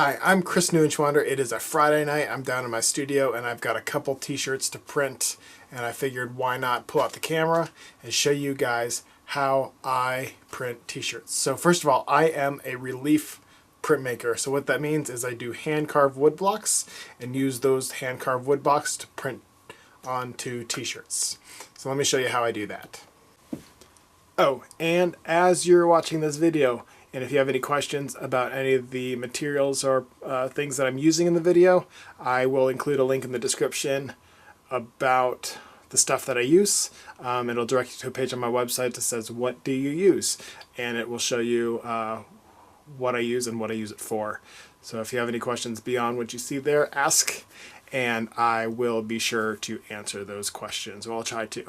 Hi, I'm Chris Noosh. It is a Friday night. I'm down in my studio and I've got a couple t-shirts to print, and I figured why not pull out the camera and show you guys how I print t-shirts. So first of all, I am a relief printmaker. So what that means is I do hand-carved wood blocks and use those hand-carved wood blocks to print onto t-shirts. So let me show you how I do that. Oh, and as you're watching this video, and if you have any questions about any of the materials or things that I'm using in the video, I will include a link in the description about the stuff that I use. It'll direct you to a page on my website that says, what do you use? And it will show you what I use and what I use it for. So if you have any questions beyond what you see there, ask, and I will be sure to answer those questions. Well, I'll try to.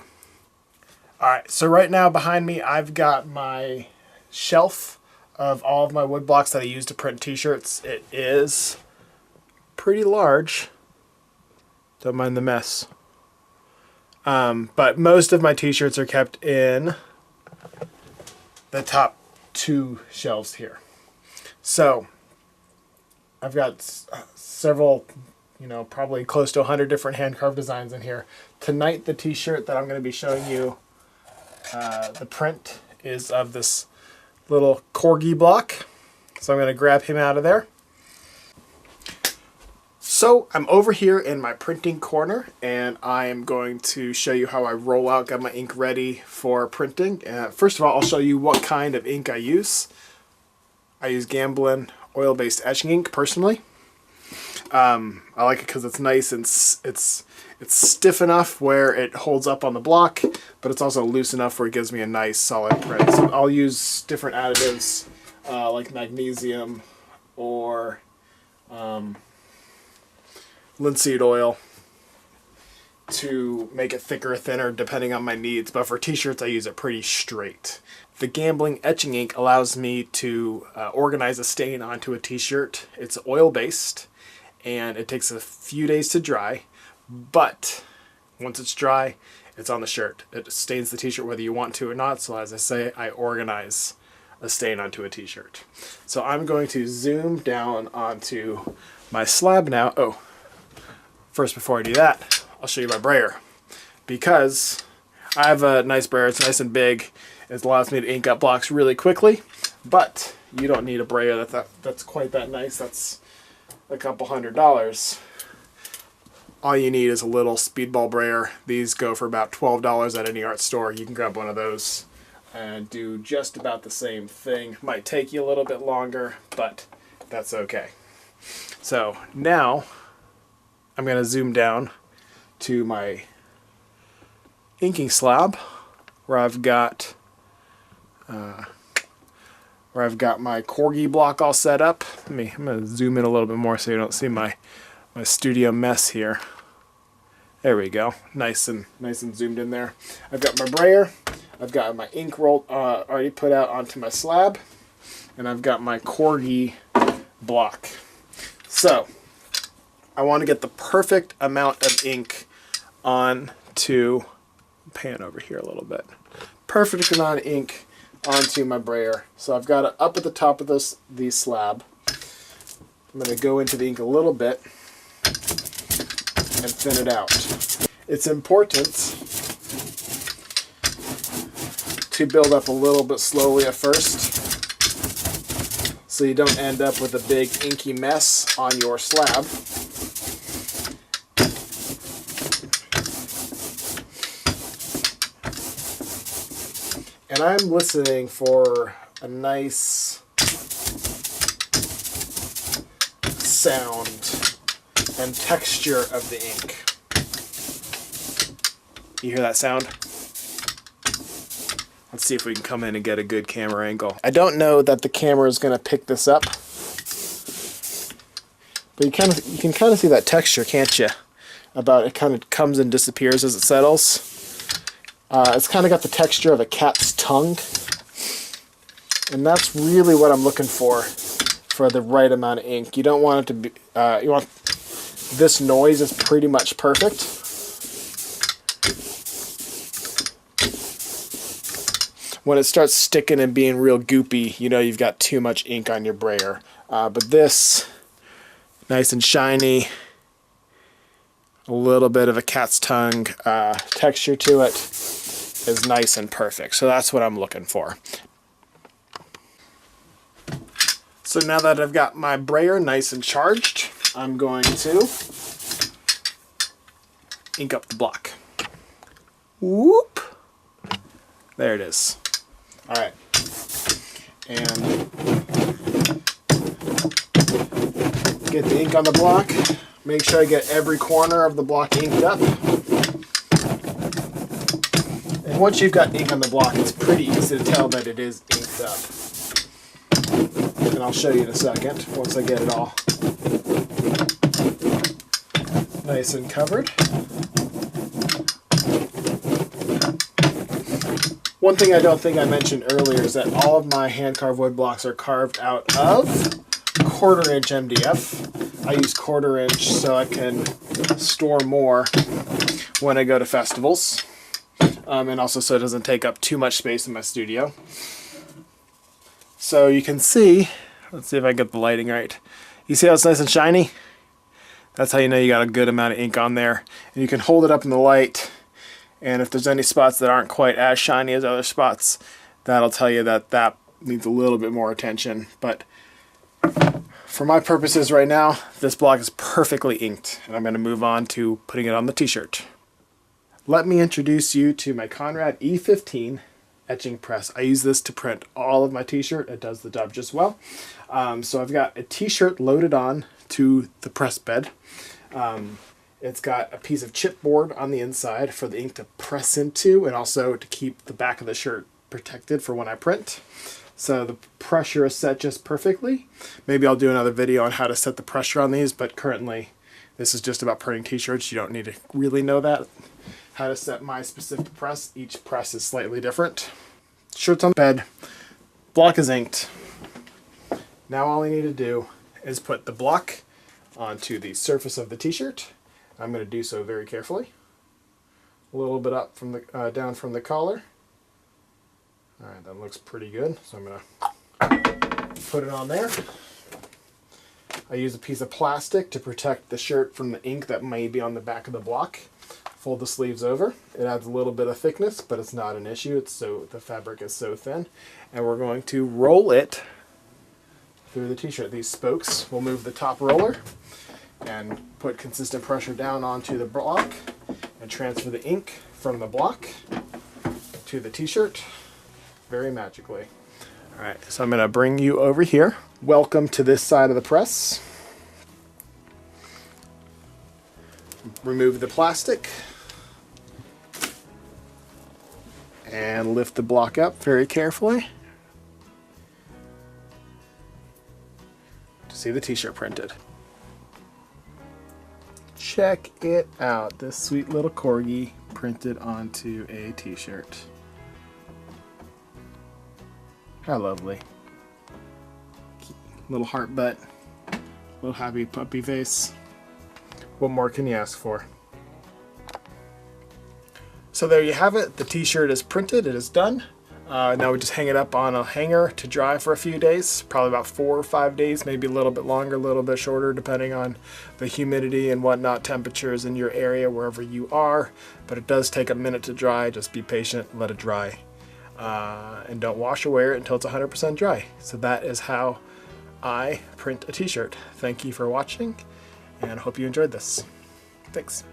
Alright, so right now behind me I've got my shelf of all of my wood blocks that I use to print t-shirts. It is pretty large. Don't mind the mess. But most of my t-shirts are kept in the top two shelves here. So I've got several, probably close to 100 different hand-carved designs in here. Tonight the t-shirt that I'm going to be showing you, the print is of this little corgi block. So I'm going to grab him out of there. So I'm over here in my printing corner, and I am going to show you how I roll out, got my ink ready for printing. First of all, I'll show you what kind of ink I use. I use Gamblin oil-based etching ink personally. I like it because it's nice and it's stiff enough where it holds up on the block, but it's also loose enough where it gives me a nice solid print. So I'll use different additives like magnesium or linseed oil to make it thicker or thinner depending on my needs, but for t-shirts I use it pretty straight. The Gamblin etching ink allows me to organize a stain onto a t-shirt. It's oil-based and it takes a few days to dry, but once it's dry, it's on the shirt. It stains the t-shirt whether you want to or not, so as I say, I organize a stain onto a t-shirt. So I'm going to zoom down onto my slab now. Oh, first before I do that, I'll show you my brayer. Because I have a nice brayer, it's nice and big, it allows me to ink up blocks really quickly, but you don't need a brayer that's quite that nice. That's a couple $100. All you need is a little speedball brayer. These go for about $12 at any art store. You can grab one of those and do just about the same thing. Might take you a little bit longer, but that's okay. So now I'm going to zoom down to my inking slab where I've got my corgi block all set up. I'm going to zoom in a little bit more so you don't see my studio mess here. There we go. Nice and zoomed in there. I've got my brayer. I've got my ink roll already put out onto my slab, and I've got my corgi block. So I want to get the perfect amount of ink onto, pan over here a little bit. Perfect amount of ink onto my brayer. So I've got it up at the top of the slab. I'm going to go into the ink a little bit and thin it out. It's important to build up a little bit slowly at first so you don't end up with a big inky mess on your slab. And I'm listening for a nice sound and texture of the ink. You hear that sound? Let's see if we can come in and get a good camera angle. I don't know that the camera is going to pick this up, but you can kind of see that texture, can't you? About it kind of comes and disappears as it settles. It's kind of got the texture of a cat's tongue, and that's really what I'm looking for the right amount of ink. You don't want it to be, this noise is pretty much perfect. When it starts sticking and being real goopy, you know you've got too much ink on your brayer. But this nice and shiny. A little bit of a cat's tongue texture to it is nice and perfect. So that's what I'm looking for. So now that I've got my brayer nice and charged, I'm going to ink up the block. Whoop! There it is. All right. And get the ink on the block. Make sure I get every corner of the block inked up. And once you've got ink on the block, it's pretty easy to tell that it is inked up. And I'll show you in a second once I get it all nice and covered. One thing I don't think I mentioned earlier is that all of my hand-carved wood blocks are carved out of 1/4 inch MDF. I use 1/4 inch so I can store more when I go to festivals. And also so it doesn't take up too much space in my studio. So you can see, let's see if I get the lighting right. You see how it's nice and shiny? That's how you know you got a good amount of ink on there. And you can hold it up in the light, and if there's any spots that aren't quite as shiny as other spots, that'll tell you that that needs a little bit more attention. But for my purposes right now, this block is perfectly inked, and I'm going to move on to putting it on the t-shirt. Let me introduce you to my Conrad E15 etching press. I use this to print all of my t-shirt. It does the job just well. So I've got a t-shirt loaded on to the press bed. It's got a piece of chipboard on the inside for the ink to press into, and also to keep the back of the shirt protected for when I print. So the pressure is set just perfectly. Maybe I'll do another video on how to set the pressure on these, but currently this is just about printing t-shirts. You don't need to really know that. How to set my specific press. Each press is slightly different. Shirt's on the bed. Block is inked. Now all I need to do is put the block onto the surface of the t-shirt. I'm going to do so very carefully. A little bit up from the down from the collar. All right, that looks pretty good. So I'm going to put it on there. I use a piece of plastic to protect the shirt from the ink that may be on the back of the block. Fold the sleeves over. It adds a little bit of thickness, but it's not an issue. The fabric is so thin. And we're going to roll it through the t-shirt. These spokes will move the top roller and put consistent pressure down onto the block and transfer the ink from the block to the t-shirt very magically. All right, so I'm going to bring you over here. Welcome to this side of the press. Remove the plastic and lift the block up very carefully to see the t-shirt printed. Check it out, this sweet little corgi printed onto a t-shirt. How lovely. Little heart butt, little happy puppy face. What more can you ask for? So there you have it. The t-shirt is printed, it is done. Now we just hang it up on a hanger to dry for a few days, probably about 4 or 5 days, maybe a little bit longer, a little bit shorter, depending on the humidity and whatnot, temperatures in your area, wherever you are. But it does take a minute to dry. Just be patient, let it dry. And don't wash or wear it until it's 100% dry. So that is how I print a t-shirt. Thank you for watching, and I hope you enjoyed this. Thanks.